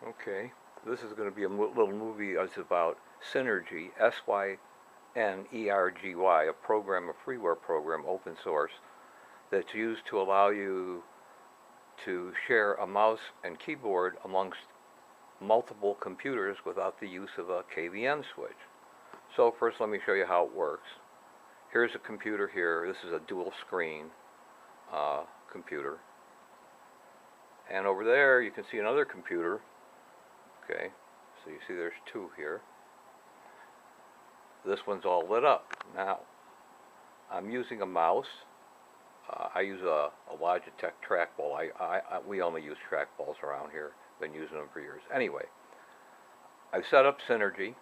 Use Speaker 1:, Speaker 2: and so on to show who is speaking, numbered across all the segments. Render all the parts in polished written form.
Speaker 1: Okay, this is going to be a little movie that's about Synergy, Synergy, a program, a freeware program, open source, that's used to allow you to share a mouse and keyboard amongst multiple computers without the use of a KVM switch. So first let me show you how it works. Here's a computer here. This is a dual screen computer. And over there you can see another computer. Okay, so you see there's two here. This one's all lit up. Now, I'm using a mouse. I use a Logitech trackball. We only use trackballs around here. Been using them for years. Anyway, I've set up Synergy,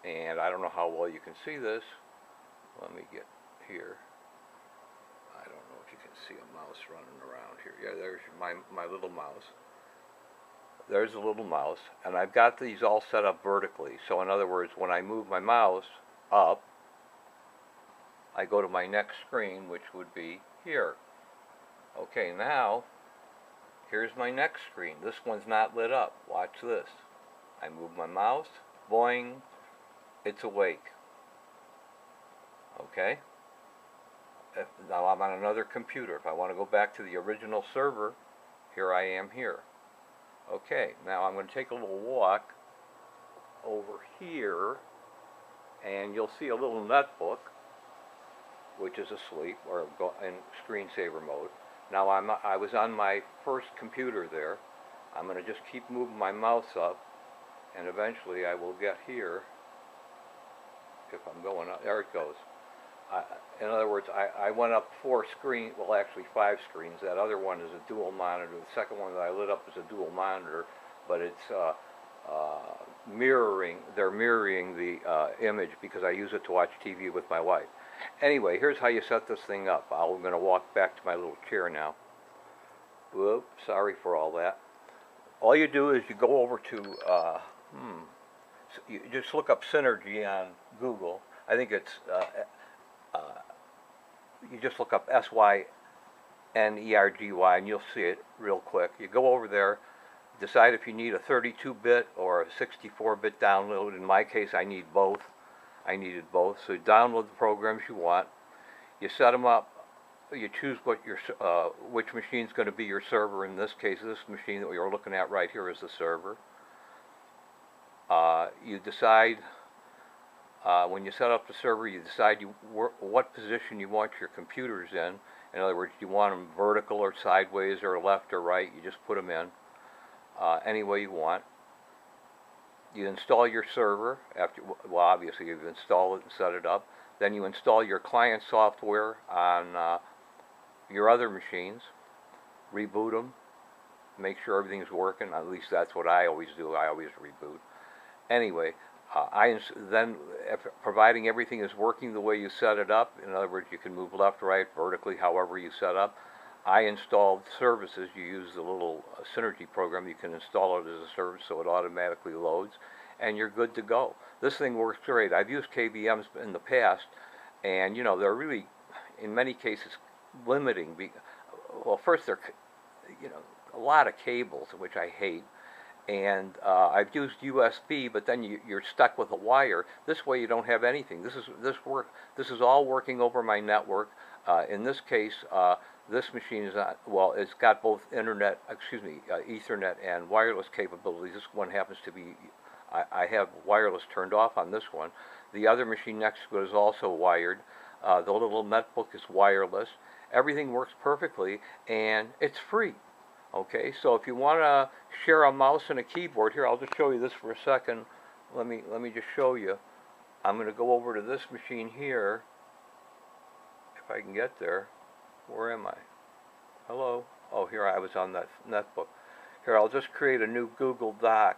Speaker 1: and I don't know how well you can see this. Let me get here. I don't know if you can see a mouse running around here. Yeah, there's my little mouse. There's a little mouse, and I've got these all set up vertically. So in other words, when I move my mouse up, I go to my next screen, which would be here. Okay, now, here's my next screen. This one's not lit up. Watch this. I move my mouse, boing, it's awake. Okay? Now I'm on another computer. If I want to go back to the original server, here I am here. Okay, now I'm going to take a little walk over here, and you'll see a little netbook, which is asleep or in screensaver mode. Now I was on my first computer there. I'm going to just keep moving my mouse up, and eventually I will get here. If I'm going up, there it goes. In other words, I went up 4 screens, well actually 5 screens. That other one is a dual monitor. The second one that I lit up is a dual monitor, but it's they're mirroring the image because I use it to watch TV with my wife. Anyway, here's how you set this thing up. I'm going to walk back to my little chair now. Whoops, sorry for all that. All you do is you go over to, you just look up Synergy on Google. I think it's, you just look up Synergy and you'll see it real quick. You go over there, decide if you need a 32-bit or a 64-bit download. In my case, I need both. I needed both. So you download the programs you want. You set them up. You choose what which machine is going to be your server. In this case, this machine that we are looking at right here is the server. You decide. When you set up the server, you decide what position you want your computers in. In other words, do you want them vertical or sideways or left or right? You just put them in any way you want. You install your server after, well, obviously you've installed it and set it up. Then you install your client software on your other machines, reboot them, make sure everything's working. At least that's what I always do. I always reboot. Anyway. Then, providing everything is working the way you set it up, in other words, you can move left, right, vertically, however you set up. I installed services. You use the little Synergy program. You can install it as a service so it automatically loads, and you're good to go. This thing works great. I've used KVMs in the past, and you know they're really, in many cases, limiting. Well, first they're, you know, a lot of cables, which I hate. And I've used USB, but then you're stuck with a wire. This way, you don't have anything. This is all working over my network. In this case, this machine is not, well. It's got both Ethernet and wireless capabilities. This one happens to be. I have wireless turned off on this one. The other machine next to it is also wired. The little netbook is wireless. Everything works perfectly, and it's free. Okay, so if you want to share a mouse and a keyboard, here I'll just show you this for a second. Let me just show you. I'm going to go over to this machine here. If I can get there. Where am I? Hello? Oh, here I was on that netbook. Here, I'll just create a new Google Doc.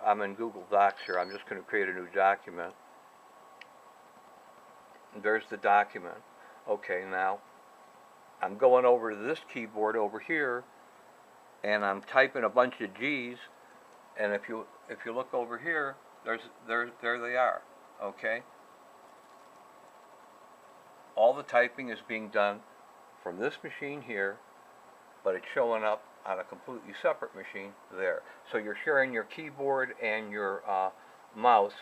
Speaker 1: I'm in Google Docs here. I'm just going to create a new document. And there's the document. Okay, now I'm going over to this keyboard over here, and I'm typing a bunch of G's, and if you look over here, there they are. Okay, all the typing is being done from this machine here, but it's showing up on a completely separate machine there. So you're sharing your keyboard and your mouse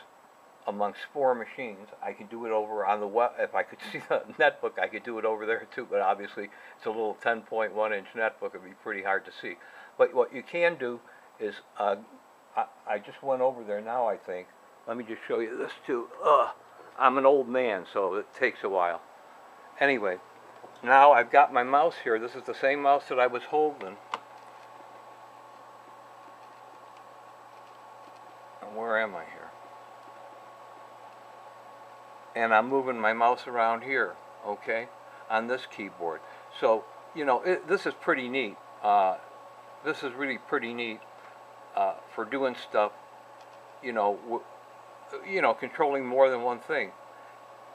Speaker 1: amongst 4 machines. I could do it over on the web. If I could see the netbook, I could do it over there too, but obviously it's a little 10.1 inch netbook. It'd be pretty hard to see. But what you can do is, I just went over there now, I think. Let me just show you this too. I'm an old man, so it takes a while. Anyway, now I've got my mouse here. This is the same mouse that I was holding. And where am I here? And I'm moving my mouse around here, okay, on this keyboard. So, you know, this is pretty neat. This is really pretty neat for doing stuff, you know, controlling more than one thing.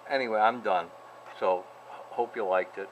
Speaker 1: Anyway, I'm done. So, hope you liked it.